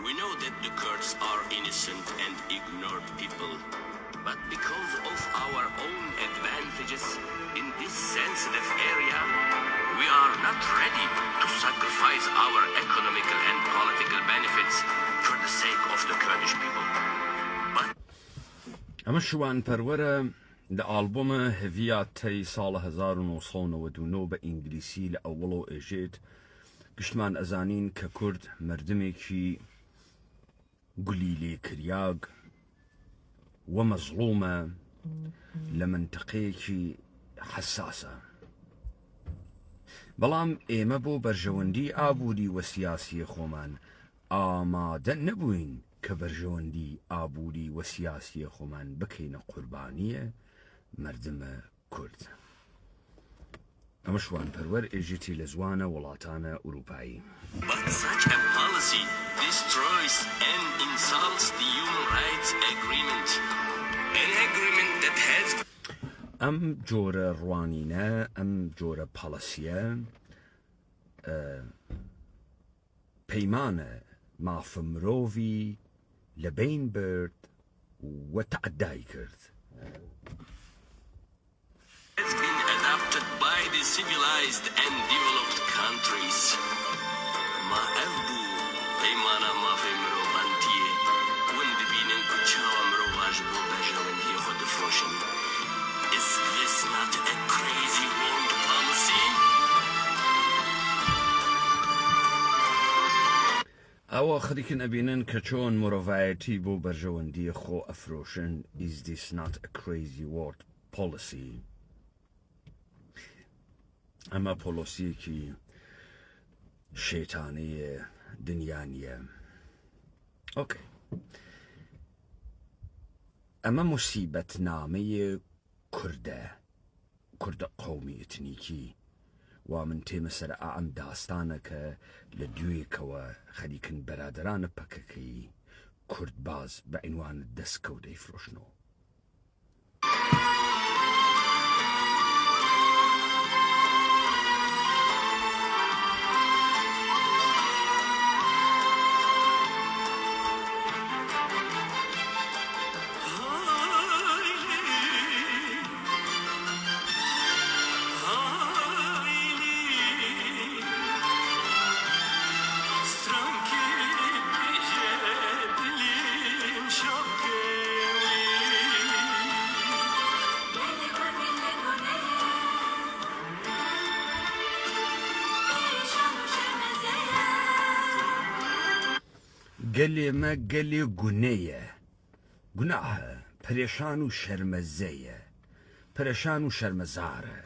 We know that the Kurds are innocent and ignored people. But because of our own advantages in this sensitive area, we are not ready to sacrifice our economical and political benefits for the sake of the Kurdish people. But اما شوان پروره لآلبوم هفیا تی سال 1999 به انگلیسی لأولو اجید گشتمان ازانین که کرد مردمی کی قليلي كرياق ومظلومة لمنطقيكي حساسة بلام ايما بو برجوندي آبودي وسياسي خومان آماده نبوين كبرجوندي آبودي وسياسي خومان بكين قربانية مردم كرد امشوان پرور اجيتي لزوانة ولاتانا أوروباي. But such a policy destroys and insults the human rights agreement. An agreement that has ام جورة روانينا ام جورة بالاسية بيمانة ما فمروفي لبين برد وتعداي كرد has been adopted by the civilized and developed countries. Ma evbu peymana ma femro bantiye wend binen kuchawa mro wajbo bejawendi khod froshin. Is this not a crazy world policy? او خديكن ابينن كچون مروفايتي بو برجوندي خو افروشن. Is this not a crazy world policy? اما بولوسی کی شیطانی دنیانیه. اوكي اما مصیبت نامه کرد قومی اتنیکی و من تیم سر اعم داستانه که لدوی کوا خدیکن برادران پککی کرد باز به عنوان دسکو دی فروشنو. قلي ما قلي قنية قناها پریشان و شرمزية پریشان و شرمزاره.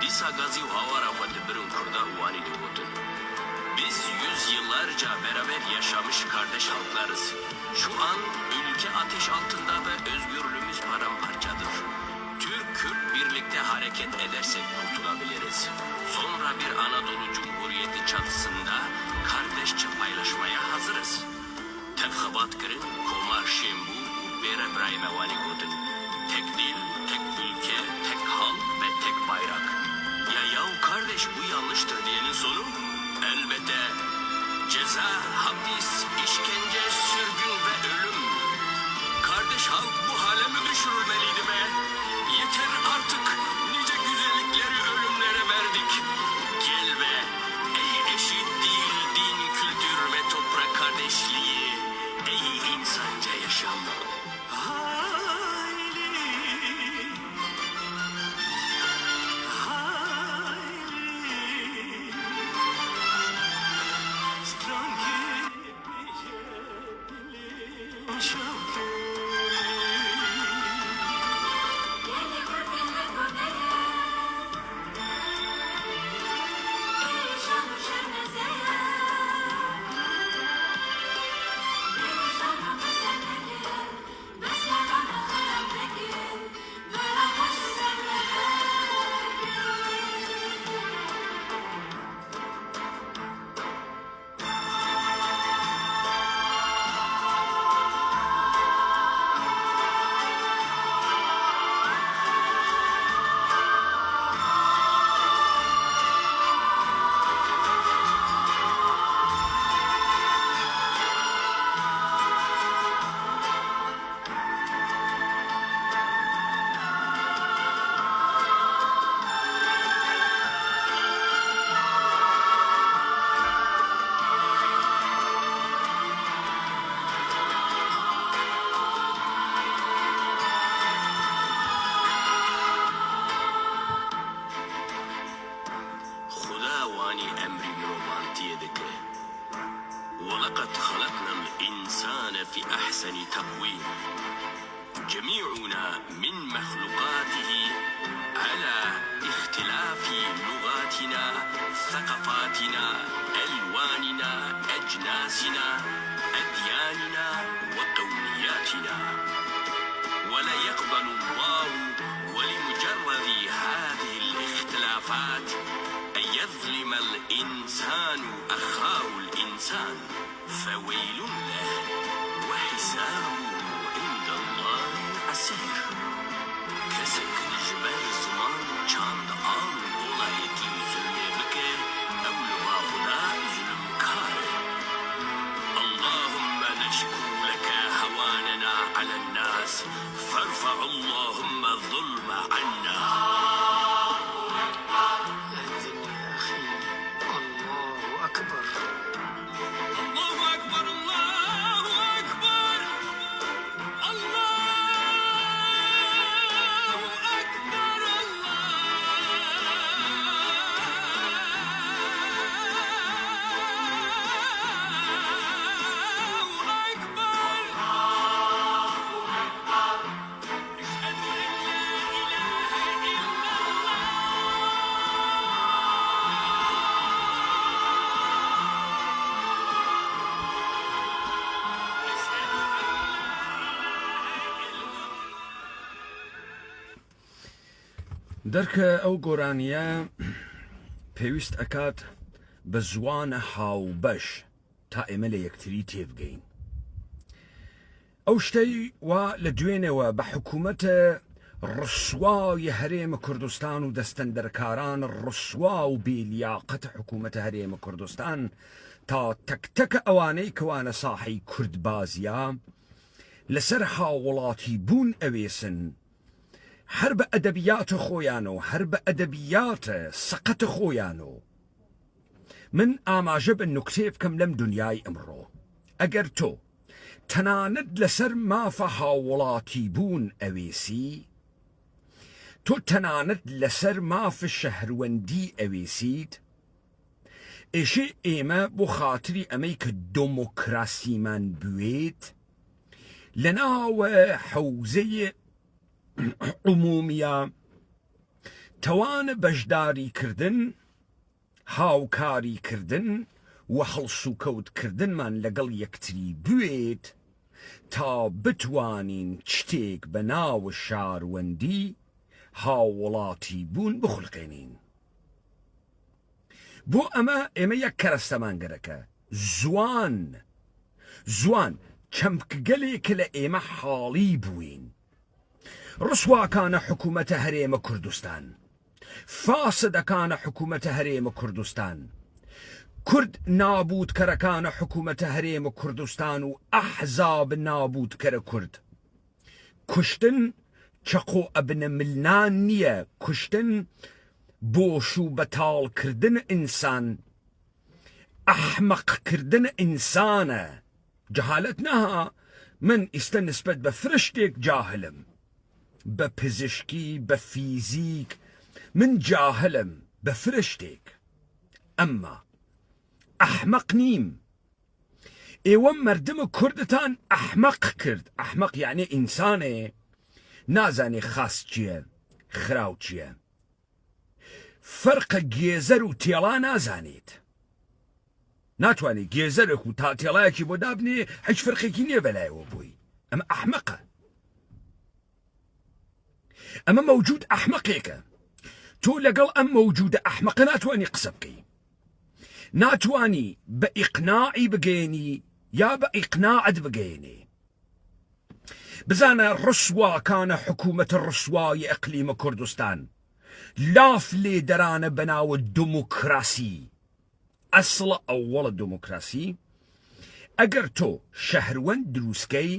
Disa Gazi Havara Fatibir'in kurda uvani doğutun. Biz yüzyıllarca beraber yaşamış kardeş halklarız. Şu an ülke ateş altında ve özgürlüğümüz paramparçadır. Türk-Kürt birlikte hareket edersek kurtulabiliriz. Sonra bir Anadolu Cumhuriyeti çatısında kardeşçe paylaşmaya hazırız. İbrahim'e vani gotun. Tek dil, tek ülke, tek halk ve tek bayrak. Ya kardeş bu yanlıştır diyenin sonu elbette ceza, hapis, işkence, sürgün ve ölüm. Kardeş halk bu hale mi düşürülmeliydi be? Yeter artık, nice güzellikleri ölümlere verdik. Gel be, ey eşit değil din, kültür ve toprak kardeşliği, ey insanca yaşam. ولقد خلقنا الإنسان في أحسن تقويم جميعنا من مخلوقاته على اختلاف لغاتنا ثقافاتنا ألواننا أجناسنا أدياننا وقومياتنا ولا يقبل الله ولمجرد هذه الاختلافات أن يظلم الإنسان أخاه الإنسان فويل له وحسابه عند الله عسير. Kesinlikle jibel zaman çand an olayı ki üzülme bike evlu bahuda zulüm kare. Allahümme neşku leke havanena alen nas farfa Allahümme zulme anna. دەرکە ئەو گۆرانیە پێویست ئەکات بە زوانە هاوبەش تا ئێمە لە یەکتری تێبگەین. ئەو شتەی وا لە دوێنەوە بە حکوومەتە ڕسوای هەرێمە کوردستان و دەستەندەرکاران ڕسوا و بێلیاقەتە حکوومەتە هەرێمە کوردستان تا تەکتەکە ئەوانەی کەوانە ساحەی کوردبازیە لەسەر هاوڵاتی بوون ئەوێسن هەر بە ئەدەبیاتە خۆیانە و هەر بە ئەدەبیاتە سەقەتە خۆیانە. من ئاماژە بە نوکتێ بکەم لەم دنیای ئەمڕۆ ئەگەر تۆ تەنانەت لەسەر مافە هاوڵاتی بوون ئەوێسی، تۆ تەنانەت لەسەر مافە شەهروەندی ئەوێسیت، ئێشێ ئێمە بۆ خاتری ئەمەی کە دۆمۆکراسیمان بوێت لە ناوە حەوزەیە عمومیە توانە بەشداریکردن، هاوکاریکردن و هەڵسوکەوتکردنمان لەگەڵ یەکتری بوێت تا بتوانین شتێک بە ناوە شاروەندی هاوڵاتی بوون بخولقێنین. بۆ ئەمە ئێمە یەک کەرەستەمانگەرەکە زوان چەمک گەلێک لە ئێمە حاڵی بووین. ڕسواکانە حکوومەتە هەرێمە کوردستان، فاسدەکانە حکوومەتە هەرێمە کوردستان، کورد نابودکەرەکانە حکوومەتە هەرێمە کوردستان و ئەحزاب نابودکەرە کورد. کوشتن چەقۆ ئەبنە ملنان نییە، کوشتن بۆش و بەتاڵکردن ئینسان، ئەحمەقکردن ئینسانە. جەهالەت نەها، من ئیستە نسبەت بە فرشتێک جاهلم، بە پزیشکی، بە فیزیک، من جاهلم بە فرشتێک، ئەمما ئەحمەق نیم. ئێوە مردمە کوردتان ئەحمەق کرد. ئەحمەق یعنی ئینسانێ نازانێ خاس چییە، خراو چییە، فەرقە گێزەر و تێڵا نازانێت. ناتوانێت گێزەرێک و تا تێڵایەکی بۆ دابنێ هیچ فەرقێکی نییە بەلایەوە بووی. ئەمە ئەحمەقە، ئەمە مەوجود ئەحمەقێکە. تۆ لەگەڵ ئەم مەوجودە ئەحمەقە ناتوانی قسە بکەی، ناتوانی بە ئیقناعی بگەێنی یا بە ئیقناعت بگەێنێ. بزانە ڕسواکانە حکوومەتە ڕسوای ئەقلیمە کوردستان لاف لێ دەرانە بەناوە دموکراسی. ئەسڵە ئەووەڵە دموکراسی ئەگەر تۆ شەهروەند دروستکەی،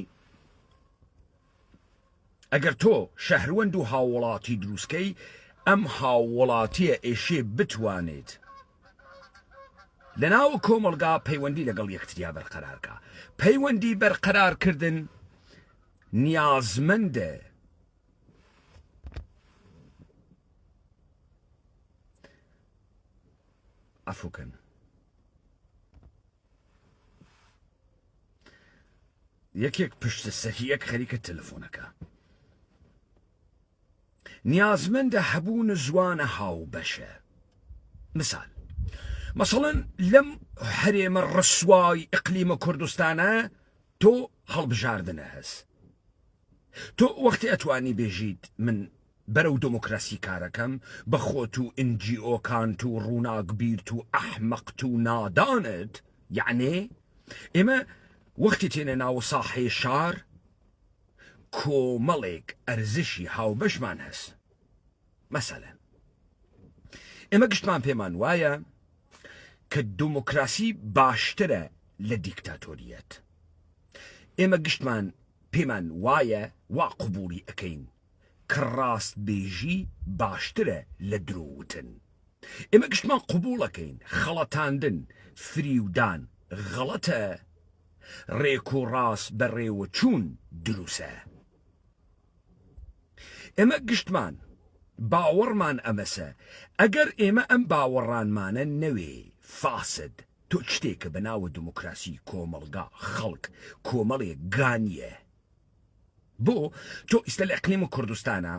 ئەگەر تۆ شەهروەند و هاوڵاتی دروستکەی، ئەم هاوڵاتیە ئێشێ بتوانێت لەناو کۆمەڵگا پەیوەندی لەگەڵ یەکتریا بەرقەرارکە. پەیوەندی بەرقەرارکردن نیازمەندە ئەفوکەن یەکێک پشتە سەریەک خەریکە تەلەفۆنەکە. نیازمەندە هەبوون زوانە هاوبەشە. مثال مەسەڵەن لەم هەرێمە ڕسوای ئیقلیمە کوردستانە تۆ هەڵبژاردنە هەست. تۆ وەختی ئەتوانی بێژیت من بەرەو دموکراسی کارەکەم بە خۆت و NGOکانت و ڕووناکبیرت و ئەحمەقت و نادانت، یعنی ئێمە وەختی تێنە ناو ساحەی شار کۆمەڵێک ئەرزشی هاوبەشمان هەست. مەسەلەن ئێمە گشتمان پێمان وایە کە دموکراسی باشترە لە دیکتاتۆریەت. ئێمە گشتمان پێمان وایە وا قبوڵی ئەەکەین کە ڕاست بێژی باشترە لە درۆوتن. ئێمە گشتمان قبوڵەکەین خەڵەتاندن، فریودان غەڵەتە، ڕێک و ڕاست بە ڕێوە چوون دروسە. ئێمە گشتمان باوەڕمان ئەمەسە ئەگەر ئێمە ئەم باوەڕانمانە نەوێ فاسد تۆ شتێکە بەناوە دموکراسی کۆمەڵگا خەڵک کۆمەڵێک گانیە. بۆ تۆ ئیستا لە ئەقلیمە کوردستانە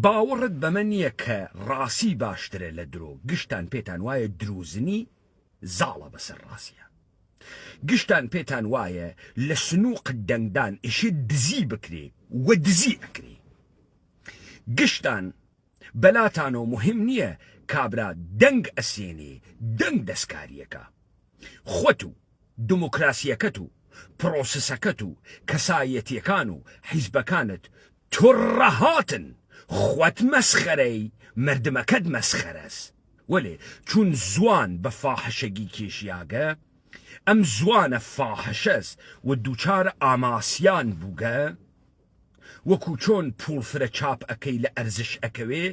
باوەڕت بەمە نییە کە ڕاستی باشترە لە درۆ، گشتان پێتان وایە دروزنی زاڵە بەسەر ڕاستیە، گشتان پێتان وایە لە سنووق دەنگدان ئیشێ دزی بکرێ وە دزی ئەکرێ، گشتان بەلاتانەوە مهم نییە کابرا دەنگ ئەسێنێ دەنگ دەستکاریەکە. خۆت و دموکراسیەکەت و پرۆسسەکەت و کەسایەتیەکان و حیزبەکانت توڕەهاتن، خۆت مەسخەرەی مردمەکەت مەسخەرەس. وەلێ چون زوان بە فاحشەگی کێشیاگە، ئەم زوانە فاحشەس و دووچارە ئاماسیان بووگە، وەکو چۆن پوڵفرە چاپ ئەەکەی لە ئەرزش ئەکەوێ،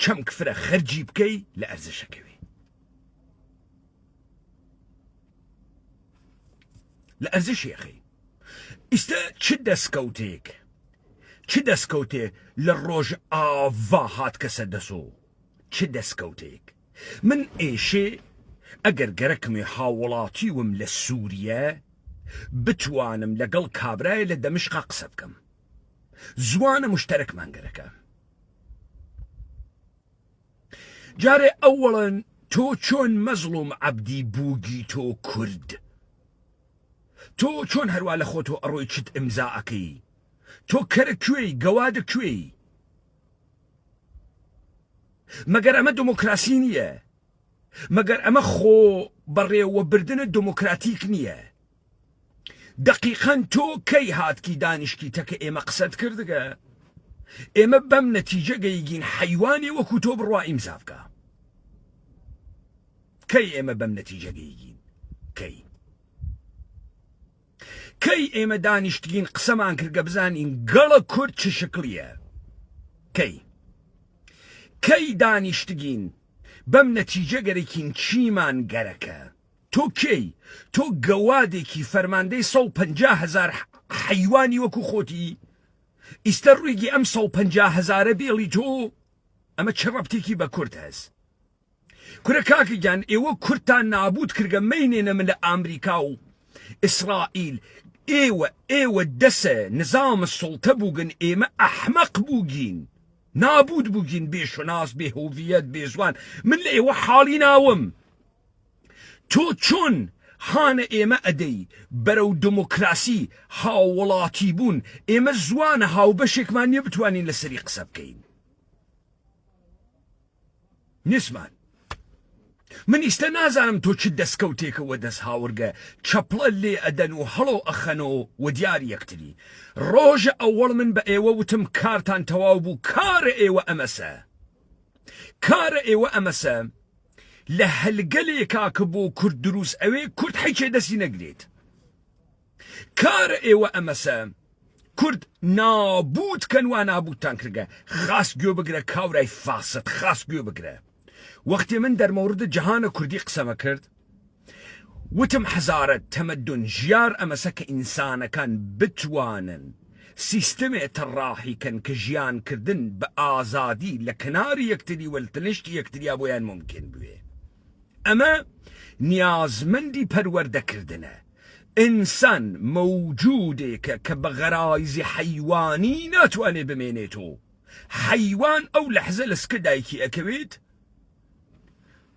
چەمک فرە خەرجی بکەی لە ئەرزش ئەکەوێ. لە ئەرزش ئەخەی ئیستە چ دەستکەوتێ لە ڕۆژ ئاوا هات کەسە دەسۆ، چ دەستکەوتێک. من ئێشێ ئەگەر گەرەکمێ هاوڵاتی وم لە سووریە بتوانم لەگەڵ کابرایە لە دەمشقا قسە بکەم، زوانە مشتەرەکمان گەرەکە. جارێ ئەوەڵەن تۆ چۆن مەزڵوم عەبدی بووگی تۆ کورد، تۆ چۆن هەروە لە خۆتۆ ئەڕۆی چت ئیمزا ئەکەی، تۆ کەرە کوێی گەوادە کوێی؟ مەگەر ئەمە دموکراسی نییە؟ مەگەر ئەمە خۆ بەڕێوەبردنە دموکراتیک نییە؟ دقيقا تۆ کەی هاتکی دانیشتیتە کە ئێمە قسەت کردگە ئێمە بەم نەتیجە گەیگین حیوانی وەکو تۆ بڕوا ئیمزا بکە کەی ئێمە بەم نەتیجە گەیگین کەی ئێمە دانیشتگین قسەمان کردگە بزانین گەڵە کورد چ شکلیە کەی دانیشتگین بەم نەتیجە گەرەکین چیمان گەرەکە تۆ گەوادێکی فەرماندەی 150,000 حیوانی وەکو خۆتی ئیستە ڕوویگی ئەم 150,000 بێڵی تۆ ئەمە چ ڕەبتێکی بە کورد هەست کورە کاکی گیان ئێوە کورتان نابود کردگە مەینێنە من لە ئامریکا و ئیسرائیل ئێوە دەسە نظام سڵتە بووگن ئێمە ئەحمەق بووگین نابود بووگین بێشناس بێهۆڤیەت بێزوان من لە ئێوە حاڵی ناوم تۆ چۆن هانە ئێمە ئەدەی بەرەو دموکراسی هاوڵاتی بوون ئێمە زوانە هاوبەشێکمان نییە بتوانین لەسەری قسە بکەین نسمان من ئیستە نازانم تۆ چ دەستکەوتێکەوە دەست هاورگە چەپڵە لێ ئەدەن و هەڵۆ ئەخەنەوە و دیار یەکتری ڕۆژە ئەوەڵ من بە ئێوە وتم کارتان تەواو بوو کارە ئێوە ئەمەسە لە هەلگەلێکا کە بۆ کورد دروست ئەوێ کورد حیچێ دەستی نەگرێت کارە ئێوە ئەمەسە کورد نابود کەن وا نابودتان کردگە خاس گوێ بگرە کاورای فاسد خاس گوێ بگرە وەختێ من دەرمەوردە جەهانە کوردی قسەمە کرد وتم حەزارە تەمەدون ژیار ئەمەسە کە ئینسانەکان بتوانن سیستەمێ تەڕاحیکەن کە ژیانکردن بە ئازادی لە کەناری یەکتری وەلتنشتی یەکتریا بۆیان ممکن بوێ ئەمە نیازمەندی پەروەردەکردنە ئینسان مەوجودێکە کە بە غەرایزی حەیوانی ناتوانێ بمێنێتەوە حەیوان ئەو لەحزە لە سکە دایکی ئەکەوێت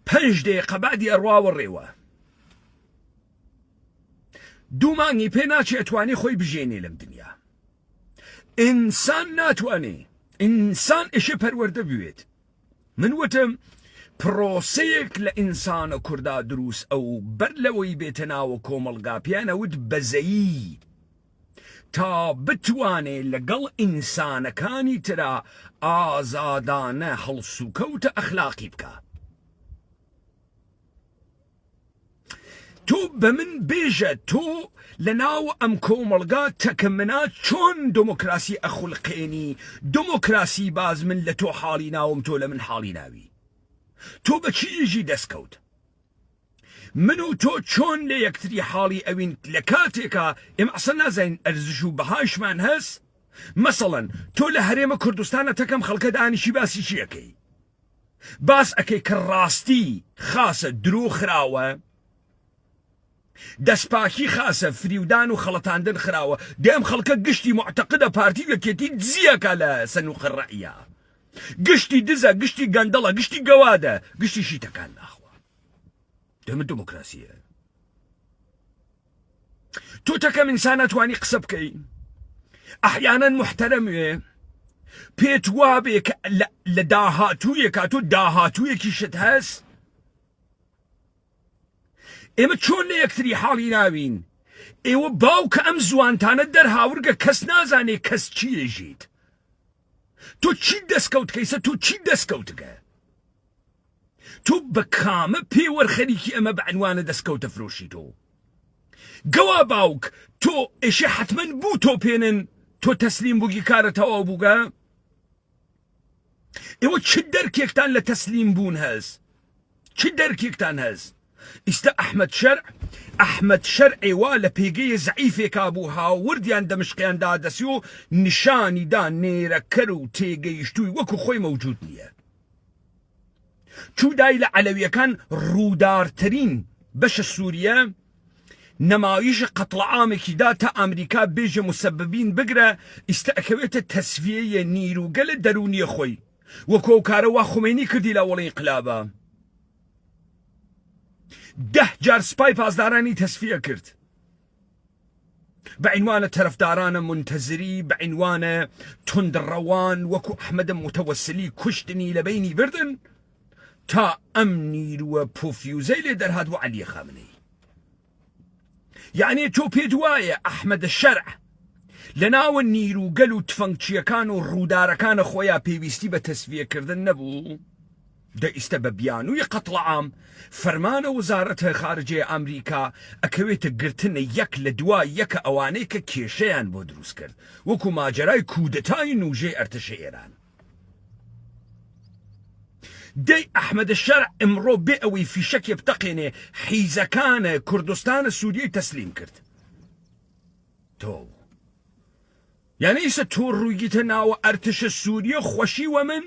5 دقیقە بعدی ئەڕواوە ڕێوە 2 مانگی پێ ناچێ ئەتوانێ خۆی بژێنێ لەم دنیا ئینسان ناتوانێ ئینسان ئێشە پەروەردە بوێت من وتم پرۆسەیەک لە ئینسانە کووردا دروست ئەو بەر لەوەی بێتە ناوە کۆمەڵگا پیانەوت بەزەیی تا بتوانێ لەگەڵ ئینسانەکانی ترا ئازادانە هەڵسوکەوتە ئەخلاقی بکە تۆ بە من بێژە تۆ لە ناو ئەم کۆمەڵگا تەکەمنا چۆن دموکراسی ئەخولقێنی دموکراسی باز من لە تۆ حاڵی ناوم تۆ لە من حاڵی ناوی تۆ بە چیژی دەستکەوت من و تۆ چۆن لە یەکتری حاڵی ئەوین لە کاتێکە ئێمە ئەسڵ نازانین ئەرزش و بەهاشمان هەست مەسەڵەن تۆ لە هەرێمە کوردستانە تەکەم خەڵکە دانیشی باسی چیەکەی باس ئەەکەی کە ڕاستی خاسە درۆ خراوە دەستپاکی خاسە فریودان و خەڵەتاندن خراوە دێم خەڵکە گشتی معتەقدە پارتی وەکێتی دزیەکە لە سەنووق ڕەئیە گشتی دزە گشتی گەندەڵە گشتی گەوادە گشتی شیتەکان ناخوا دەمە دموکراسیە تۆ تەکەم ئینسان ناتوانی قسە بکەی ئەحیانەن محتەرەمێ پێت وابێ کە لە داهاتوویەکە تۆ داهاتوویەکی شت هەست ئێمە چۆن لە یەکتری حاڵی ناوین ئێوە باوکە ئەم زوانتانە دەرهاورگە کەس نازانێ کەس چیەژیت تۆ چی دەستکەوتکەیسە تۆ چی دەستکەوتگە تۆ بە کامە پێوەرخەریکی ئەمە بە عنوانە دەستکەوتە فرۆشی تۆ گەوا باوک تۆ ئێشە حتمەن بوو تۆ پێنن تۆ تەسلیم بووگی کارە تەواو بووگە ئێوە چ دەرکێکتان لە تەسلیم بوون هەست چ دەرکێکتان هەست ئیستا ئەحمەد شەرعی وا لە پێگەی زەعیفێکا بوو هاوردیان دەمشقیاندا دەسی و نیشانی دا نێرەکەر و تێگەیشتووی وەکو خۆی مەوجود نییە چوودای لە عەلەویەکان ڕوودارترین بەشە سووریە نەمایش قەتڵعامێکی دا تا ئەمریکا بێژە مسەببین بگرە ئیستا ئەکەوێتە تەسویەیە نیروگە لە دەرونیە خۆی وەکو ئەو کارە وا خومێنی کردی لە وەڵی انقلابە 10 جار سپای پاسدارانی تەسفیە کرد بە عنوانە تەرەفدارانە منتەزری بە عنوانە تندڕەوان وەکو ئەحمەدە متەوەسلی کوشتنی لە بینی بردن تا ئەم نیرووە پۆفیوزەی لێ دەرهات بۆ عەلیە خامنەی يعني تۆ پێت وایە ئەحمەدە شەرع لەناوە نیروگەل و تفەنگچیەکان و ڕوودارەکانە خۆیان پێویستی بە تەسویەکردن نەبوو؟ دەئیستە بە بیانووی قەتڵ عام فەرمانە وەزارەتە خارجەی ئەمریکا ئەکەوێتە گرتنە یەک لە دوای یەکە ئەوانەی کە کێشەیان بۆ دروست کرد وەکو ماجەرای کودەتای نوژەی ئەرتەشە ئێران. دەی ئەحمەدە شەرع ئەمڕۆ بێ ئەوەی فیشەکێ بتەقێنێ حیزەکانە کوردستانە سووریەی تەسلیم کرد. تۆ یعنی ئیسە تۆ ڕوویگیتە ناوە ئەرتشە سووریە خۆشیوە من؟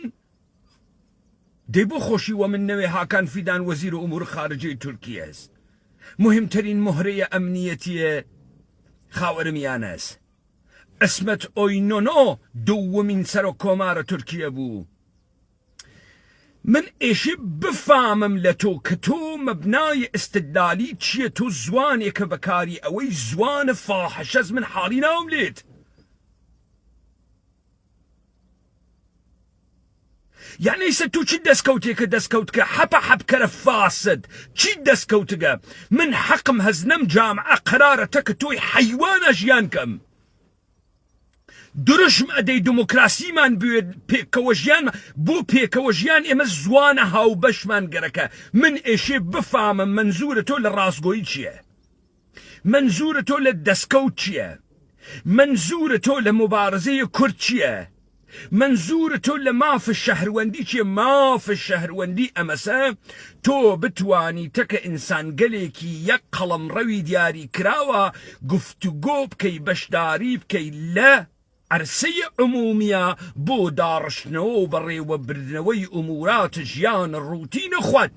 دەی بۆ خۆشیوە من نەوێ هاکان فیدان وەزیر ئومور خارجەی تورکیە است مهمترین مهرەیە ئەمنیەتیە خاوەرمیانە است. ئەسمەت ئۆینۆنۆ دووەمین سەرۆک کۆمارە تورکیە بوو. من ئێشێ بفامم لە تۆ کە تۆ مەبنای ئستدلالی چییە؟ تۆ زوانێکە بەکاری ئەوەی زوانە فاحشەز من حاڵی ناوم لێت. يعني ستو چی دەستکەوتێکە دەستکەوتکە حەپە حەبکەرە فاسد چی دەستکەوتگە؟ من حەقم هەزنەم جامعە قرارەتە کە تۆی حەیوانە ژیان کەم. درشم ئەدەی دموکراسیمان بوێت پێکەوە ژیان بۆ پێکەوە ژیان ئێمە زوانە هاوبەشمان گەرەکە. من ئێشێ بفامم منزورە تۆ لە ڕاستگۆیی چییە؟ منزورە تۆ لە دەستکەوت چییە؟ منزورە تۆ لە مبارزەی کورد چییە؟ منزور تۆ لە مافە شەهروەندی چیە؟ مافە شەهروەندی ئەمەسە تۆ بتوانی تەکە ئینسان گەلێکی یەک قەڵەمڕەوی دیاری کراوە گفتوگۆ بکەی بەشداری بکەی لە عەرسەی عمومیە بۆ داڕشتنەوە و بەڕێوەبردنەوەی ئومورات ژیان ڕوتینە خۆت.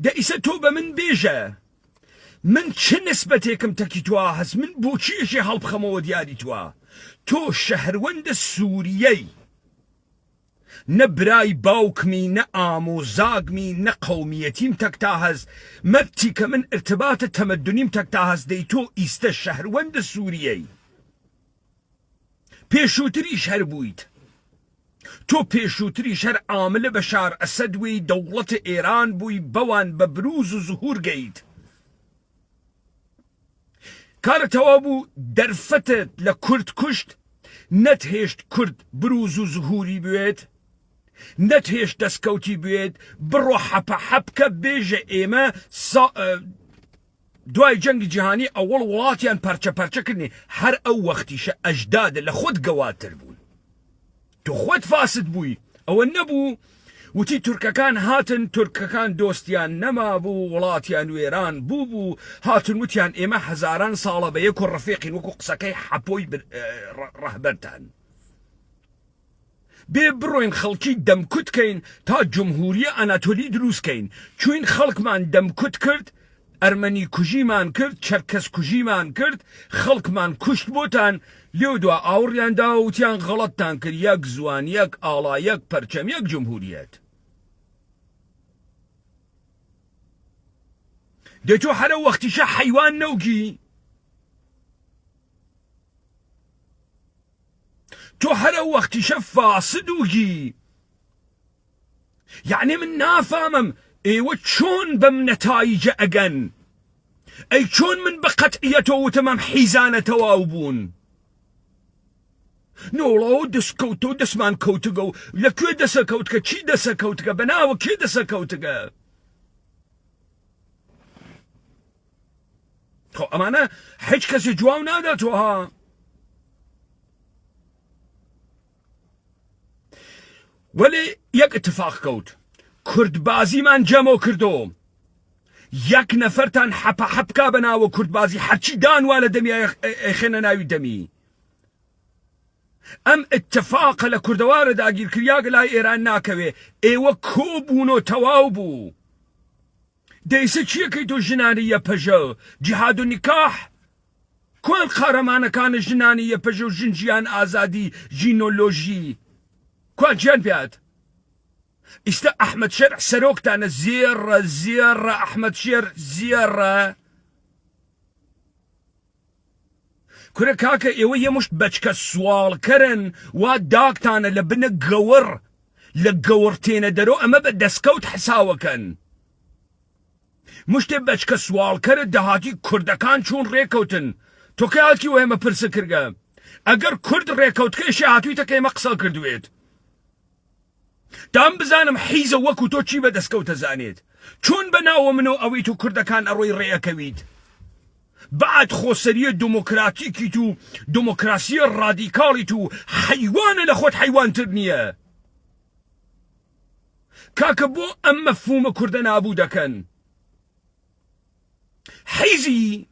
دەئیسە تۆ بە من بێژە من چه نسبتێکم تەکی توە هەست؟ من بۆچی ئێشێ هەڵبخەمەوە دیاری توە؟ تۆ شەهروەندە سووریەی نە برای باوکمی نە ئامۆزاگمی نە قەومیەتیم تەکتا هەست مەبتی کە من ارتباتە تەمەدونیم تەکتا هەست. دەی تۆ ئیستە شەهروەندە سووریەی پێشووتریش هەر بوویت. تۆ پێشووتریش هەر عاملە بەشار ئەسەد وی دەوڵەتە ئێران بووی بەوان بە بروز و زوهور گەیت. کارەتەوا بوو دەرفەتت لە کورد کوشت نەتهێشت کورد بروز و زهوری بوێت نەتهێشت دەستکەوتی بوێت بڕۆ حەپە حەبکە بێژە ئێمە دوای جەنگی جیهانی ئەوەڵ وڵاتیان پەرچە پەرچەکردنی هەر ئەو وەختیشە ئەجدادە لە خۆت گەواتر بوون. تۆ خۆت فاسد بووی. ئەوە نەبوو وتی تورکەکان هاتن تورکەکان دۆستیان نەما بوو وڵاتیان وێران بوو هاتن وتیان ئێمە هەزاران ساڵە بە یەک و ڕەفیقین وەکو قسەکەی حەپۆی ڕەهبەرتان. بێ بڕۆین خەڵکی دەمکوتکەین تا جمهوریە ئەناتۆلی دروستکەین. چوین خەڵکمان دەمکوت کرد ئەرمەنی کوژیمان کرد چەرکەس کوژیمان کرد خەڵکمان کوشت بۆتان لێو دوا ئاوڕیاندا وتیان غەڵەتتان کرد یەک زوان یەک ئاڵا یەک پەرچەم یەک جمهوریەت. دەی تۆ هەرە وەختیشە حەیوان نەوگی؟ تۆ هەرە وەختیشە فاسد وگی؟ یعنی من نافامم ئێوە چۆن بەم نەتایجە ئەگەن؟ ئەی چۆن من بە قەتعیەتەوە وتمەم حیزانە تەواو بوون؟ نۆڵەوە دەستکەوتە و دەستمان کەوتگە و لەکوێ دەسەکەوتکە چی دەسەکەوتگە بەناوە کێ دەسەکەوتگە؟ خۆ ئەمانە هیچ کەسی جواو ناداتەوە ها. وەلێ یەک اتفاق کەوت کوردبازیمان جەمۆ کردۆ یەک نەفەرتان حەپە حەبکا بەناوە کوردبازی هەرچی دانوا لە دەمی ئەیخێنە ناوی دەمی. ئەم اتفاقە لە کوردەوارە داگیرکریاگە لای ئێران ناکەوێ ئێوە کۆبوون و تەواو بوو. دەیسە چیەکەی تۆ ژنانی یەپەژە جیهاد و نیکاح؟ کوان قارەمانەکانە ژنانی یەپەژە و ژنجیان ئازادی ژینۆلۆژی کوان چیان پێات؟ ئیستا ئەحمەد شێرع سەرۆکتانە زێڕە زێڕە ئەحمەد شێر زێڕە. کورە کاکە ئێوە یەمشت بەچکە سوالکەرن وا داکتانە لە بنە گەوڕ لە گەوڕ تێنە دەرۆ ئەمە بە دەستکەوت حساوەکەن. مشتێ بەچکە سوالکەرت دەهاتی کوردەکان چوون ڕێکەوتن تۆ کەیاتی و ئێمە پرسە کردگە ئەگەر کورد ڕێکەوتکەشی هاتوویتە کە ئێمە قسە کردوێت دام بزانم حیزە وەکو تۆ چی بەدەستکەوتە زانێت چۆن بەناوە من و ئەوەی تو کوردەکان ئەڕۆی ڕێەکەویت بعد خۆسەریە دموکراتیکیت و دموکراسیە ڕادیکاڵیت و حیوانە لە خۆت حیوانتر نییە کاکە بۆ ئەم مەفهومە کوردە نابوو دەکەن حیزی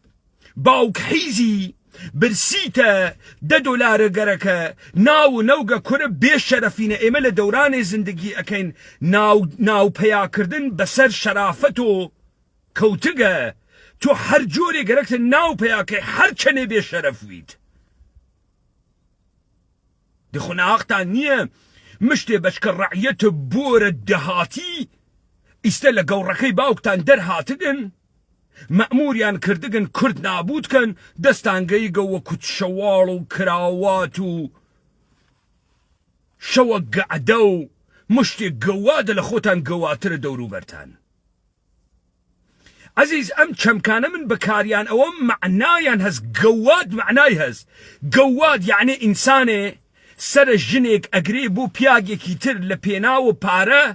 باوک حیزی برسیتە $10 گەرەکە ناو نەوگە کورە بێشەرەفینە ئێمە لە دەورانێ زندگی ئەەکەین ناو پەیاکردن بەسەر شەرافەت و کەوتگە تۆ هەر جۆرێ گەرەکتە ناو پەیاکەی هەر چەنێ بێشەرەفویت دخۆناغتان نییە مشتێ بەچکە ڕەعیەتە بۆرە دەهاتی ئیستە لە گەوڕەکەی باوکتان دەرهاتگن مەأموریان کردگن کورد نابودکەن دەستانگەی گەوە کوت شەواڵ و کراوات و شەوە گەعدە و مشتێک گەوادە لە خۆتان گەواترە دەوروبەرتان عزیز ئەم چەمکانە من بەکاریان ئەوە معنایان هەست گەواد معنای هەست گەواد یعنی ئینسانێ سرە ژنێک ئەگرێ بۆ پیاگێکی تر لە پێناوە پارە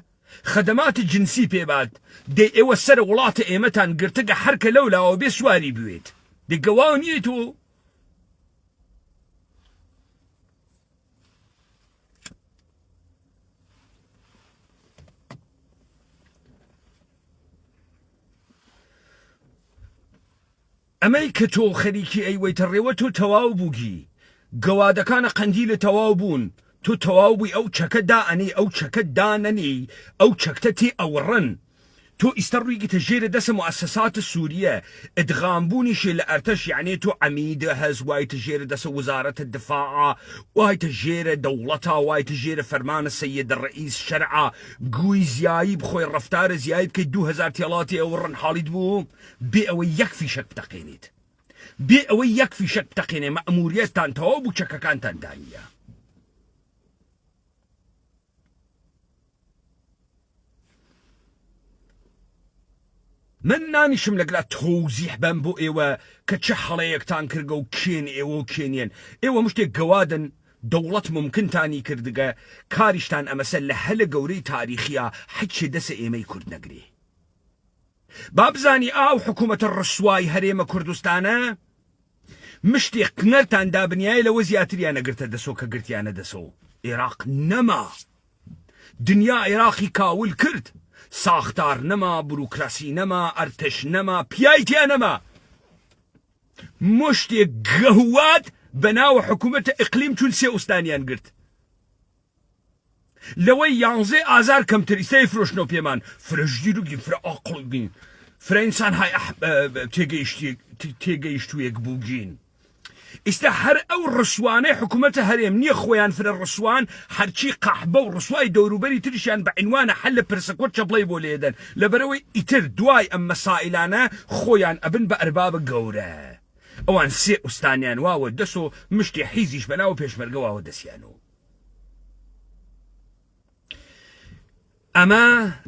خەدەماتی جنسی پێبات دەی ئێوە سەر وڵاتە ئێمەتان گرتگە هەرکە لەولاوە بێ سواری بوێت دەی گەواو نییە تۆ ئەمەی کە تۆ خەریکی ئەیوەیتە ڕێوە تۆ تەواو بووگی گەوادەکانە قەندی لە تەواو بوون تۆ تەواو بووی ئەو چەکە دائەنی ئەو چەکە دانەنی ئەو چەکتە تێ ئەوڕن تۆ ئیستە ڕوویگیتە ژێرە دەسە مؤسسات سووریە ئدغامبوونیشی لە ئەرتەش یعنی تۆ عەمیدە هەز وایتە ژێرە دەسە وزارەتە دفاع وایتە ژێرە دەوڵەتە وایتە ژێرە فەرمانە سەیدە ڕئیس شەرعە گووی زیایی بخۆی ڕەفتارە زیایی بکەیت 2000 تێڵاتی ئەوڕن حاڵیت بوو بێ ئەوەی یەک فیشەک بتەقێنیت بێ ئەوەی یەک فیشەک بتەقێنێ مەئموریەتتان تەواو بوو چەکەکانتان دانیە من نانیشم لەگەڵا تۆزیح بەم بۆ ئێوە کە چه هەڵەیەکتان کردگە و کێن ئێوە و کێنێن ئێوە مشتێک گەوادن دەوڵەت ممکنتانی کردگە کاریشتان ئەمەسە لە هەلە گەورەی تاریخیە حچێ دەسە ئێمەی کورد نەگرێ با بزانی ئاو حکوومەتە ڕسوای هەرێمە کوردستانە مشتێک قنەرتان دابنیایە لەوە زیاتریان نەگرتە دەسۆ کە گرتیانە دەسۆ عێراق نەما دنیا عێراقی کاول کرد ساختار نەما بروکراسی نەما ئەرتش نەما پیایتیان نەما مشتێک گەواد بەناوە حکوومەتە ئیقلیم چون سێ ئوستانیان گرت لەوەی 11 ئازار کەمتر ئیستای فرۆشنەوە پێمان فرەژگیرگی فرە ئاقڵگین فرە ئینسان های تێگەیشتوویەک بووگین ئیستا هەر ئەو ڕسوانەی حکوومەتە هەرێم نییە خۆیان فرە ڕسوان هەرچی قەحبە و ڕسوای دەوروبەری تریشیان بە عنوانە هەل لە پرسەکۆت چەپڵەی بۆ لێدەن لەبەرەوەی ئیتر دوای ئەم مەسائلانە خۆیان ئەبن بە ئەربابە گەورە ئەوان سێ ئوستانیان واوە دەس و مشتی حیزیش بەناو پێشمەرگەواوە دەسیانەوە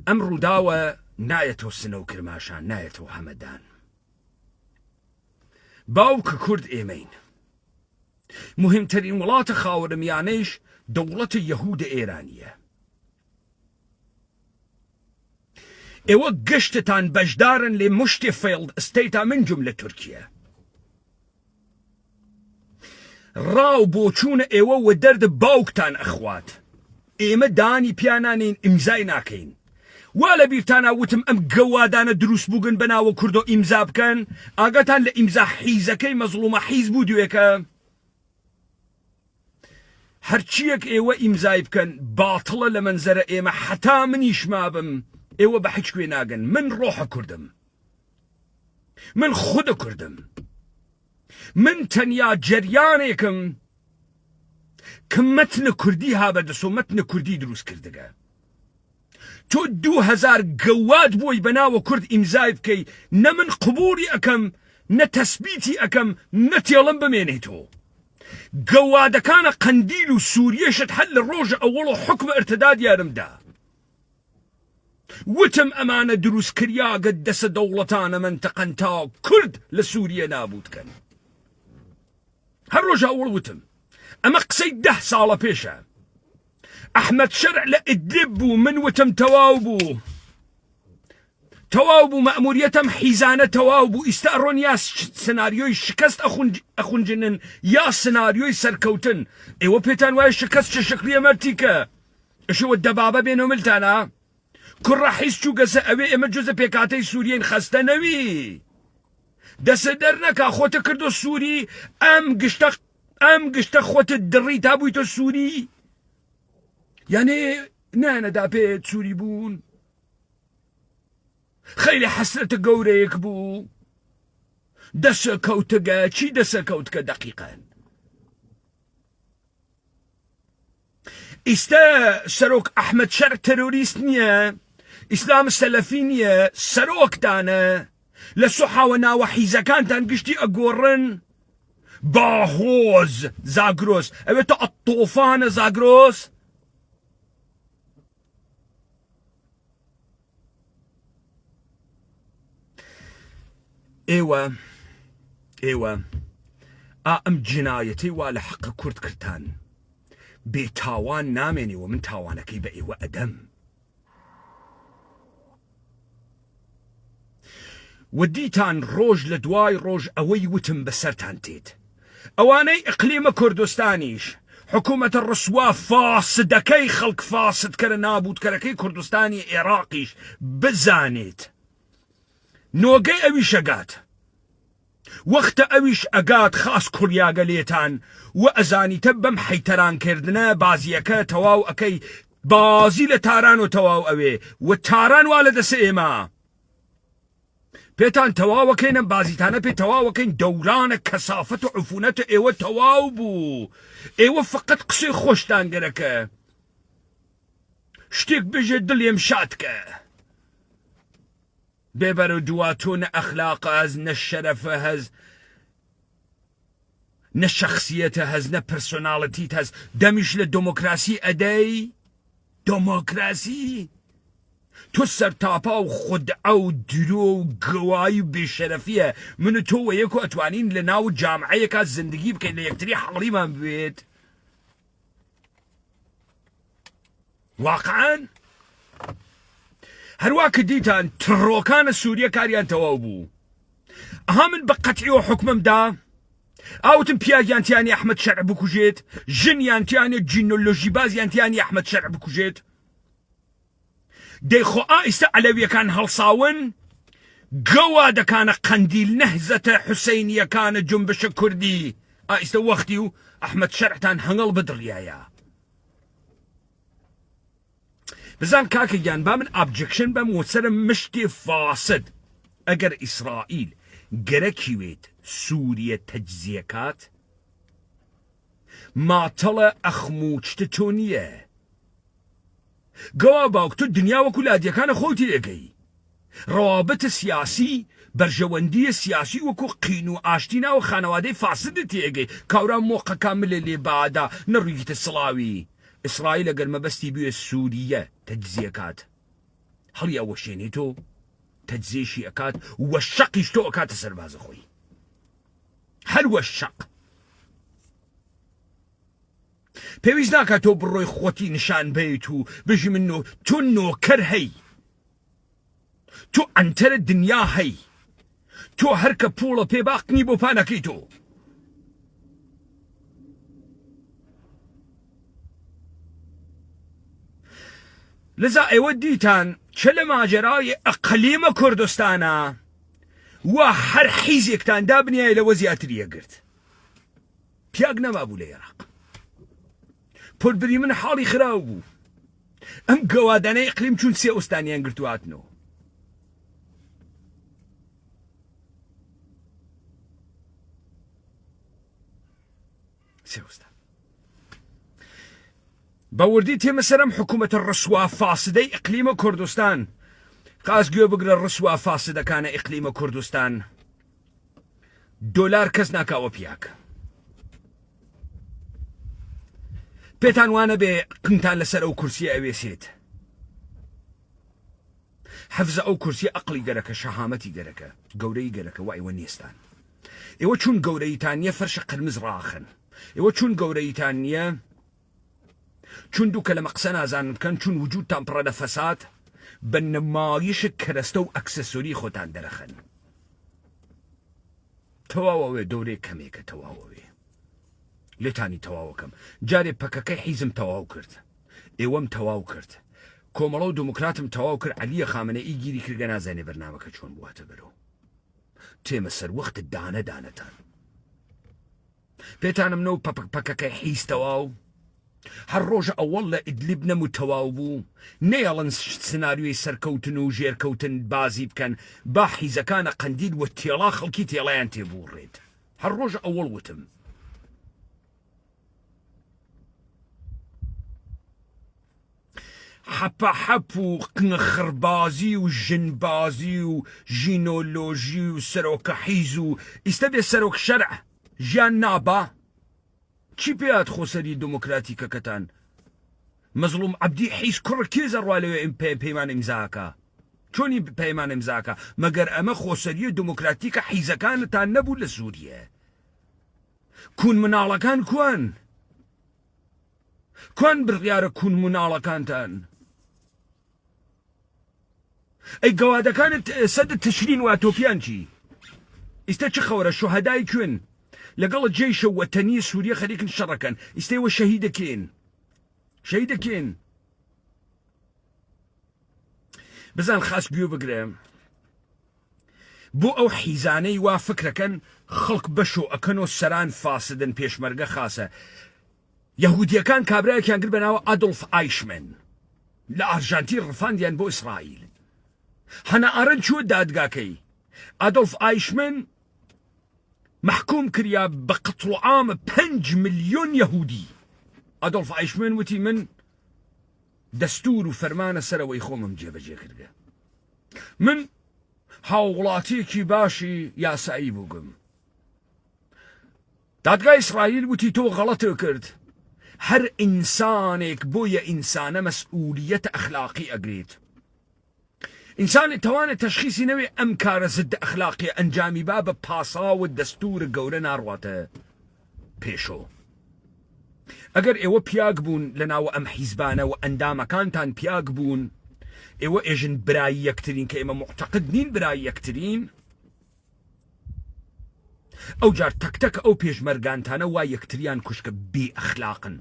ئەم ڕووداوە نایەتەوە سنە و کرماشان نایەتەوە هەمەدان باوکە کورد ئێمەین مهمترین وڵاتە خاوەرمیانەیش دەوڵەتە یەهودە ئێرانیە ئێوە گەشتتان بەشدارن لێ مشتێ فیلد ئستەیتا من جملە تورکیە ڕاو بۆچوونە ئێوە و دەردە باوکتان ئەخوات ئێمە دانی پیانانین ئیمزای ناکەین وا لە بیرتانە وتم ئەم گەوادانە دروست بووگن بەناوە کوردۆ ئیمزا بکەن ئاگاتان لە ئیمزا حیزەکەی مەزڵومە حیز بوو دوێکە هەرچیەک ئێوە ئیمزای بکەن باتڵە لە منزەرە ئێمە حتا منیش مابم ئێوە بە حیچ کوێ ناگەن من ڕۆحە کوردم من خودە کوردم من تەنیا جەریانێکم کە مەتنە کوردی هابەردەسۆ مەتنە کوردی دروست کردگە تۆ 2000 گەواد بۆی بەناوە کورد ئیمزای بکەی نە من قبوڵی ئەەکەم نە تەسبیتی ئەەکەم نە تێڵم بمێنێتەوە گەوادەکانە قەندیل و سووریەشت هەل لە ڕۆژە ئەوڵ و حکمە ئرتداد یارمدا وتم ئەمانە دروستکریا گە دەسە دەوڵەتانە منتەقەن تا کورد لە سووریە نابوودکەن. هەر ڕۆژ هەوڵ وتم ئەمە قسەی 10 ساڵە پێشە. ئەحمەد شەرع لە ئیدلیب بوو، من وتم تەواو بوو مەئموریەتم حیزانە تەواو بوو. ئیستا ئەڕۆن یا سناریۆی شکست ئەخونجنن یا سناریۆی سەرکەوتن. ئێوە پێتان وایە شکست چه شکلیە مەرتیکە ئەشەوە دەبابە بێنەوە ملتانە کوڕە حیز چوو گەسە ئەوێ ئێمە جۆزە پێکاتەی سووریین خەستە نەوی دەسە دەرنەکا خۆتە کردو سووری ئەم گشتە خۆتت دڕی تا بوویتە سووری یانێ نانەدا پێت سووری بوون خەیلی حەسرەتە گەورەیەک بوو دەسە کەوتگە چی دەسە کەوتکە دەقیقەن. ئیستا سەرۆک ئەحمەد شەرع تەرۆریست نییە، ئیسلام سەلەفی نییە، سەرۆکتانە لە سوحاوە ناوە حیزەکانتان گشتی ئەگۆڕن باهۆز زاگرۆس ئەوێتە ئەتۆفانە زاگرۆس. ئێوە ئەم جنایەتی وا لە حەقە کورد کردان بێتاوان نامێنیوە من تاوانەکەی بە ئێوە ئەدەم. و دیتان ڕۆژ لە دوای ڕۆژ ئەوەی وتم بەسەرتان تێت ئەوانەی ئەقلیمە کوردستانیش حکوومەتە ڕسوا فاسدەکەی خەڵک فاسدکەرە نابودکەرەکەی کوردستانی عێراقیش بزانێت نۆگەی ئەویش ئەگات وەختە ئەویش ئەگات خاس کوڕیاگە لێتان و ئەزانیتە بەم حەیتەرانکردنە بازیەکە تەواو ئەەکەی بازی لە تاران و تەواو ئەوێ و تاران وا لە دەسە ئێمە پێتان تەواوەکەینە بازیتانە پێ تەواوەکەین دەورانە کەسافەت و عفونەتە ئێوە تەواو بوو ئێوە فقط قسەی خۆشتان گەرەکە شتێک بژێ دڵێم شادکە بێبەر و دواتۆ نە ئەخلاقە هەز نە شەرەفە هەز نە شەخصیەتە هەز نە پرسۆناڵەتیت هەز دەمیش لە دۆمۆکراسی ئەدەی دۆمۆکراسی تۆ سەرتاپا و خودعە و درۆ و گەوایی و بێشەرەفیە من و تۆ وەیەک و ئەتوانین لە ناو جامعەیەکە زندگی بکەین لە یەکتری حەڵیمان بوێت واقعاً هەروە کە دیتان تڕۆکانە سووریە کاریان تەواو بوو ئەها من بە قەتعی و حکممدا ئاوتم پیاگیانتیانی ئەحمەد شەرع بکوژێت ژنیانتیانە جینۆلۆژی بازیانتیانی ئەحمەد شەرع بکوژێت دەیخۆ ئیستا ئەلەویەکان هەڵساون گەوا دەکانە قەندیل نەهزەتە حوسەینیەکانە جنبشە کوردی ئیستا وەختی و ئەحمەد شەرعتان هەنگەڵ بدڵیایە بزان کاکە گیان با من ئابجەکشن بەم وەسەرم مشتی فاسد ئەگەر ئیسرائیل گەرەکیوێت سووریە تەجزیەکات ماتەڵە ئەخموچتە تۆ نییە گەوا باوک تۆ دنیا وەکو لادیەکانە خۆتی ئەگەی ڕەوابەتە سیاسی بەرژەوەندیە سیاسی وەکو قین و ئاشتی ناوە خانەوادەی فاسدتی ئەگەی کاورا مۆقەکە ملە لێ بادا نەڕوویتە سڵاوی ئیسرائیل ئەگەر مەبەستی بوێ سووریە تەجزیەکات هەڵی ئەوەشێنێت تۆ تەجزیەشی ئەکات وە شەقیش تۆ ئەکاتە سەربازە خۆی هەروە شەق پێویست ناکات تۆ بڕۆی خۆتی نیشان بیت و بژی من تۆ نۆکەر هەی تۆ ئەنتەرە دنیا هەی تۆ هەرکە پوڵە پێ باقنی بۆ پانەکەی تۆ لذا ئێوە دیتان چە لە ماجەرای ئەقلیمە کوردستانە و هەر حیزێکتان دابنیایە لەوە زیاتریە گرت پیاگ نەما بوو لە عێراق پۆربری من حاڵی خراو بوو ئەم گەوادانەی ئەقلیم چون سێ ئوستانیان گرتواتنەوە سێ ئوستان باوردی تێمە سەرم حکوومەتە ڕسوا فاسدەی ئەقلیمە کوردستان قاس گوێ بگرە ڕسوا فاسدەکانە ئەقلیمە کوردستان دۆلار کەس ناکاوە پیاک پێتان وانە بێ قنتان لەسەر ئەو کورسیە ئەوێسێت حفظ ئەو کورسی ئەقلی گەرەکە شەهامەتی گەرەکە گەورەی گەرەکە وایوە نیێستان ئێوە چون گەورەیتان نیە فەرشە قرمز ڕاخن ئێوە چون گەورەیتان نییە چون دووکە لە مەقسە نازانن بکەن چون وجودتان پڕە لە فەساد بە نمایشت کەرەستە و ئەکسسۆری خۆتان دەرەخەن تەواوەوێ دەورەی کەمێکە تەواوەوێ لێتانی تەواوەکەم جارێ پەکەکەی حیزم تەواو کرد ئێوەم تەواو کرد کۆمەڵە و دموکراتم تەواو کرد عەلیە خامنەئی گیری کردگە نازانێ بەرنامەکە چۆن بواتە بەرەو تێمە سەر وەختت دانە دانەتان پێتانم نەو پەکەکەی حیز تەواو هەر ڕۆژە ئەوەڵ لە ئیدلیب نەموو تەواو بوو نەیەڵن سناریۆی سەرکەوتن و ژێرکەوتن بازی بکەن با حیزەکانە قەندیل و تێڵا خەڵکی تێڵایان تێبووڕێت هەر ڕۆژە ئەوەڵ وتم حەپەحەپ و خڕبازی و ژنبازی و ژینۆلۆژی و سەرۆکە حیز و ئیستە بێ سەرۆک شەرع ژیان نابا چی پێات خۆسەری دموکراتیکەکەتان مەزلوم عەبدی حیز کوڕ کێزە ڕوا لەوێ پەیمان ئیمزاکە چۆنی پەیمان ئیمزاکە مەگەر ئەمە خۆسەریە دموکراتیکە حیزەکانتان نەبوو لە سووریە کون مناڵەکان کوان بڕیارە کون مناڵەکانتان ئەی گەوادەکانت سەدە تشرین و ئاتۆپیان چی ئیستە چ خەورە شوهەدای کوێن لەگەڵ جێیشە وەتەنی سووریە خەریکن شەڕەکەن ئیستەوە شەهیدەکەین بزان خاس گوێ بگرێ بۆ ئەو حیزانەی وا فکرەکەن خەڵک بەشۆ ئەکەنۆ سەران فاسدن پێشمەرگە خاسە یەهودیەکان کابرایەکیان کرد بە ناوە ئادۆلف ئایشمن لە ئارژانتی ڕفاندیان بۆ ئیسرائیل هەنا ئارەن چوە دادگاکەی ئادۆلف ئایشمن محکوم کریا بە قەتڵ و عامە 5 ملیۆن یەهودی ئادۆلف ئایشمن وتی من دەستور و فەرمانە سەرەوەی خۆمم جێبەجێ کردە من هاوڵاتیەکی باشی یاسایی بووگم دادگای ئیسرائیل وتی تۆ غەڵەتە کرد هەر ئینسانێک بۆیە ئینسانە مەسئولیەتە ئەخلاقی ئەگرێت ئینسانی توانێت تەشخیصی نەوێ ئەم کارە زد ئەخلاقی ئەنجامی با بە پاساوە دەستور گەورە ناڕواتە پێشۆ ئەگەر ئێوە پیاگ بوون لە ناوە ئەم حیزبانە و ئەندامەکانتان پیاگ بوون ئێوە ئێژن برایی یەکترین کە ئێمە معتەقد نین برایی یەکترین ئەو جار تەکتەک ئەو پێشمەرگانتانە وا یەکتریان کوشکە بێ ئەخلاقن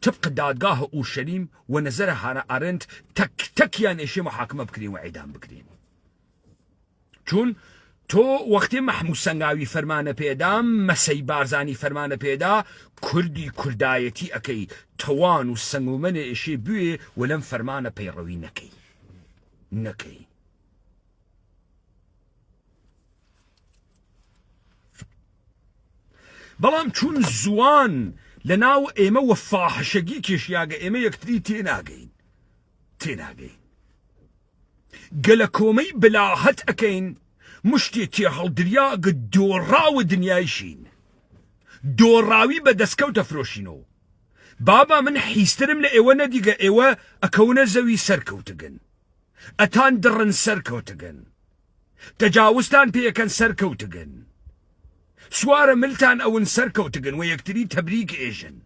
طبق دادگاه ئورشەلیم و نەزەرە هانە ئارنت تەکتەکیان ئێشێ محاکمە بکرین و عیدام بکرین چون تۆ وەختی مەحموود سەنگاوی فەرمانە پێدام مەسەی بارزانی فەرمانە پێدا کوردی کوردایەتی ئەەکەی تەوان و سەنگومەنە ئێشێ بوێ و لەم فەرمانە پەیڕەوی نەکەی بەڵام چون زوان لە ناو ئێمە وە فاحشەگی کێشیاگە ئێمە یەکتری تێناگەین گەلە کۆمەی بلاهەت ئەەکەین مشتێ تێ هەڵدریاگە دۆڕاوە دنیایشین دۆڕاوی بە دەستکەوتە فرۆشینەوە بابا من حیسترم لە ئێوە نەدیگە ئێوە ئەکەونە زەوی سەرکەوتگن ئەتان دڕن سەرکەوتگن تەجاوزتان پێیەکەن سەرکەوتگن سوارە ملتان ئەون سەرکەوتگن و یەکتری تەبریک ئێژن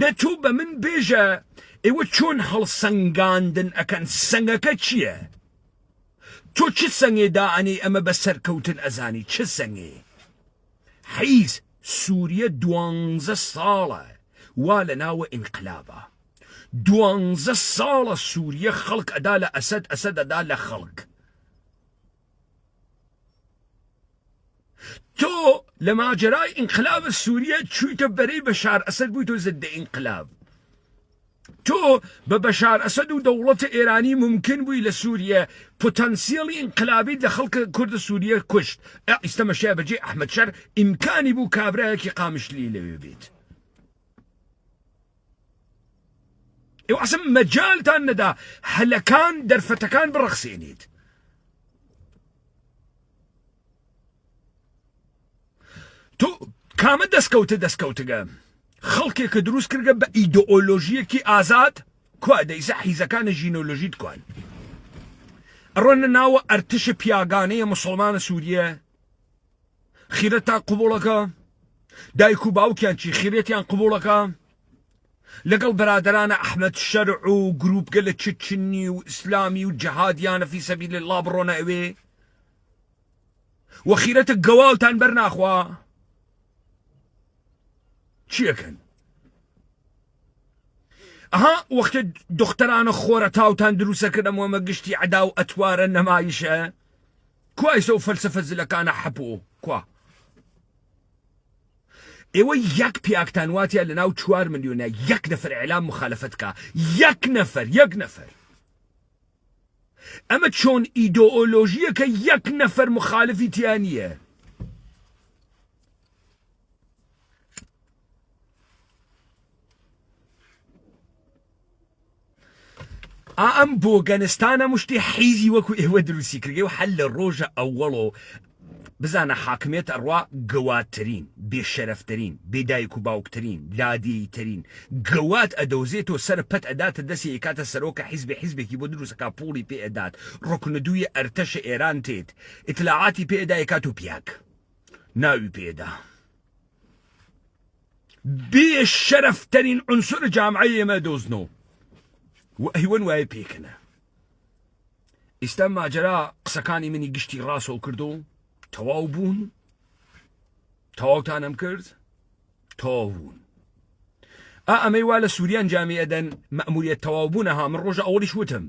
نەتوو بە من بێژە ئێوە چۆن هەڵسەنگاندن ئەکەن سەنگەکە چییە تۆ چ سەنگێ دائەنی ئەمە بە سەرکەوتن ئەزانی چ سەنگێ حیز سووریە 12 ساڵە وا لە ناوە ئینقلابە 12 ساڵە سووریە خەڵک ئەدا لە ئەسەد ئەدا لە خەڵک تۆ لە ماجرای ئینقلابە سووریە چوویتە بەرەی بەشار ئەسەد بوویتۆ زدە ئینقلاب تۆ بە بەشار ئەسەد و دەوڵەتە ئێرانی ممکن بووی لە سووریە پۆتەنسیێڵی ئینقلابی لە خەڵکە کوردە سووریە کوشت ئیستەمەشیە بەجێ ئەحمەد شەر ئیمکانی بوو کابرایەکی قامشلی لەوێ بێت ئێوە ئەسم مەجالتان نەدا هەلەکان دەرفەتەکان بڕەخسێنیت تۆ کامە دەستکەوتگە خەڵکێکە دروست کردگە بە ئیدئۆلۆژیەکی ئازاد کوا دەیسە حیزەکانە ژینۆلۆژیت کوان ئەڕۆنە ناوە ئەرتشە پیاگانەیە مسلمانە سووریە خیرەتان قوبوڵەکە دایک و باوکیان چی خیرەتیان قوبوڵەکە لەگەڵ بەرادەرانە ئەحمەد شەرع و گروپگە لە چچنی و ئیسلامی و جەهادیانە فی سەبیل الله بڕۆنە ئەوێ وە خیرەتە گەواڵتان بەرناخوا چیەکەن ئەها وەختە دختەرانە خۆرە تاوتان دروستەکردەمەوە مەگشتی عەدا و ئەتوارە نەمایشە کوای سەو فەلسەفە زلەکانە حەپوو کوا ئێوە یەک پیاکتان واتیە لە ناو 4 ملیۆنە یەک نەفەر ئێعلام مخالەفەت کە یەک نەفەر ئەمە چۆن ئیدئۆلۆژیە کە یەک نەفەر مخالفی تیان نییە ئەم بۆگەنستانە مشتی حیزی وەکو ئێوە دروستی کردی و هەل لە ڕۆژە ئەوەڵۆ بزانە حاکمیت ئەڕوا گەواتترین بێشەرەفترین بێدایک و باوکترین لادیترین گەوات ئەدەوزێتەوە سەر پەت ئەداتە دەستی کاتە سەرۆکە حیزبێکی بۆ دروستەکە پوڵی پێ ئەدات ڕۆکنەدووی ئەرتەشە ئێران تێت ئیتلاعاتی پێ ئەدایە کات و پیاک ناوی پێدا بێشەرەفترین عنسر جامعەی ئێمە دۆزنەوە و ئەیوەن وایە پێکەنە ئێستا ماجرا قسەکانی منی گشتی ڕاستەوە کردو تەواو بوون تەواوتانم کرد تەواو بوون ئەمەی وا لە سووریان جامی ئەدەن مەئموریەت تەواو بوونەها من ڕۆژە ئەوەڵیش وتم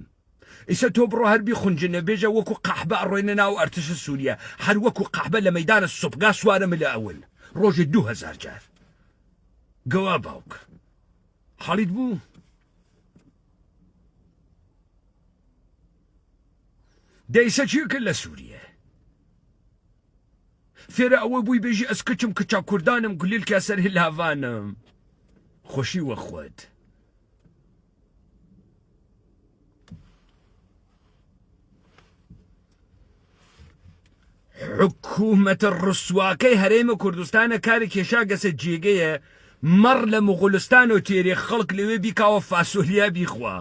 ئیسە تۆ بڕۆ هەربی خونجنە بێژە وەکو قەحبە ئەڕۆینە ناو ئەرتشە سووریا هەر وەکو قەحبە لە مەیدانە سوبگا سوارەمە لە ئەول ڕۆژێ 2000 جار گەوا باوک حاڵیت بوو دەیسە چی کرد لە سووریە فێرە ئەوە بووی بێژی ئەس کچم کچا کوردانم گولیل کە سەر هیلاڤانم خۆشی وەخوات حکوومەتە ڕسواکەی هەرێمە کوردستانە کاری کێشا گەسە جێگەیە مەڕ لە مغولستان و تێرێ خەڵک لەوێ بیکاوە فاسۆلیا بیخوا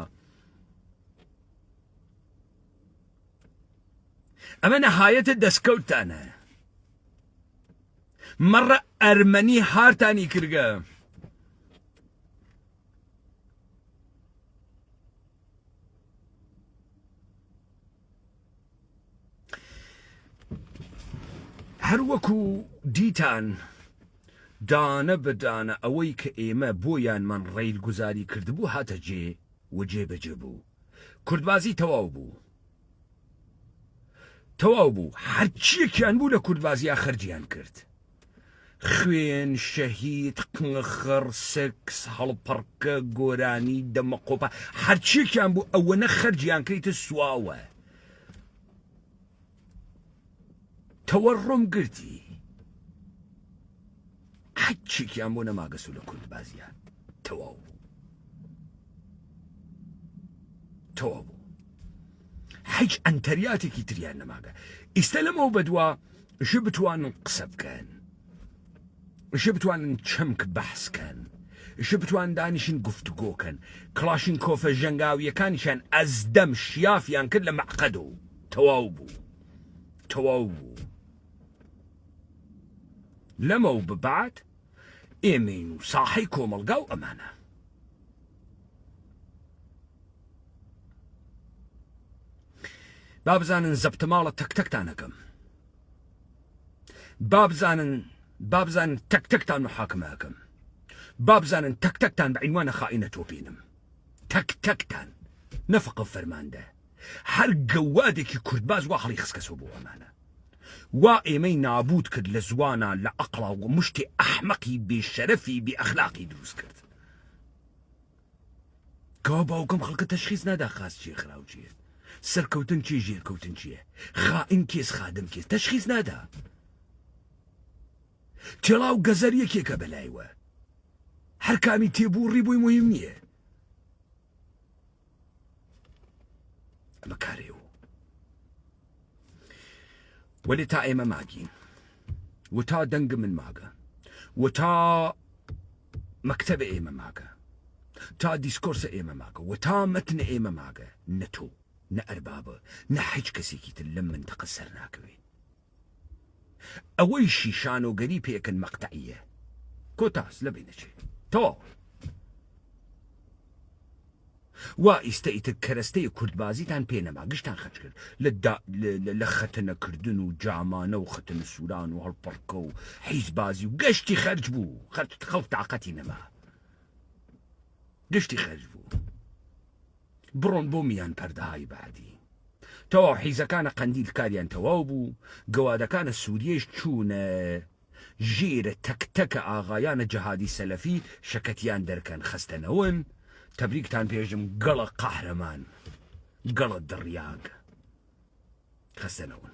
ئەمە نەهایەتە دەستکەوتانە مەڕە ئەرمەنی هارتانی کردگە هەر وەکو دیتان دانە بەدانە ئەوەی کە ئێمە بۆیانمان ڕێیلگوزاری کردبوو هاتە جێ و جێبەجێ بوو کوردبازی تەواو بوو هەرچیەکیان بوو لە کوردبازیە خەرجیان کرد خوێن شەهید قنخڕ سکس هەڵپەڕکە گۆرانی دەمەقۆپە هەرچیەکیان بوو ئەوەنە خەرجیان کردیتە سواوە تەوەڕۆم گرتی هەرچیەکیان بۆ نەماگەسوو لە کوردبازیە تەواو بوو هیچ ئەنتەریاتێکی تریان نەماگە ئیستا لەمەوە بەدووە ژ بتوانن قسە بکەن ژ بتوانن چەمک بەحسکەن ژ بتوان دانیشن گفتوگۆکەن کلاشین کۆفە ژەنگاویەکانیشان ئەزدەم شیافیان کرد لە مەعقەد و تەواو بوو لەمەوە ببات ئێمەین و ساحەی کۆمەڵگا و ئەمانە بابزانن زەبتەماڵە تەکتەکتانەکەم بابزانن تەکتەکتان محاکمەکەم بابزانن تەکتەکتان بە عینوانە خائینە تۆپینم تەکتەکتان نەفقە فەرماندە هەر گەوادێکی کوردباز وا هەڵی خسکەسەوە بۆ ئەمانە وا ئێمەی نابود کرد لە زوانە لە عەقڵا و مشتی ئەحمەقی بێشەرەفی بێئەخلاقی دروست کرد کەوا باوکەم خەڵکە تەشخیص نادا خاست چیە خراو چیە سەرکەوتن چی ژێرکەوتن چییە خائین کێس خادم کێس تەشخیص نادا تێڵاو گەزەر یەکێکە بەلایوە هەر کامی تێبوو ڕیبووی مهم نییە ئەمە کارێ وەلی تا ئێمە ماگین و تا دەنگ من ماگە و تا مەکتەبە ئێمە ماگە تا دیسکۆرسە ئێمە ماگە و تا مەتنە ئێمە ماگە نەتۆ نە ئەربابە نە هیچ کەسێکی تر لەم منتەقە سەر ناکەوێ. ئەوەی شیشانۆگەری پێکن مەقتەعیە کۆتاس لە بینەچێ تەواو وا ئیستا ئیتر کەرەستەی کوردبازیتان پێ نەما گشتان خەچ کرد لە خەتەنەکردن و جامانە و خەتەنە سووران و هەڵپەڕکە و حیزبازی و گەشتی خەرج بوو خەڵک تاقەتی نەما گشتی خەرج بوو بڕۆن بۆ میان پەردەهای بعدی تەواو حیزەکانە قەندیل کاریان تەواو بوو گەوادەکانە سووریەش چوونە ژێرە تەکتەکە ئاغایانە جەهادی سەلەفی شەکەتیان دەرکەن خەستەنەون تەبریکتان پێژم گەڵە قەهرەمان گەڵە دڕیاگ خەستەنەون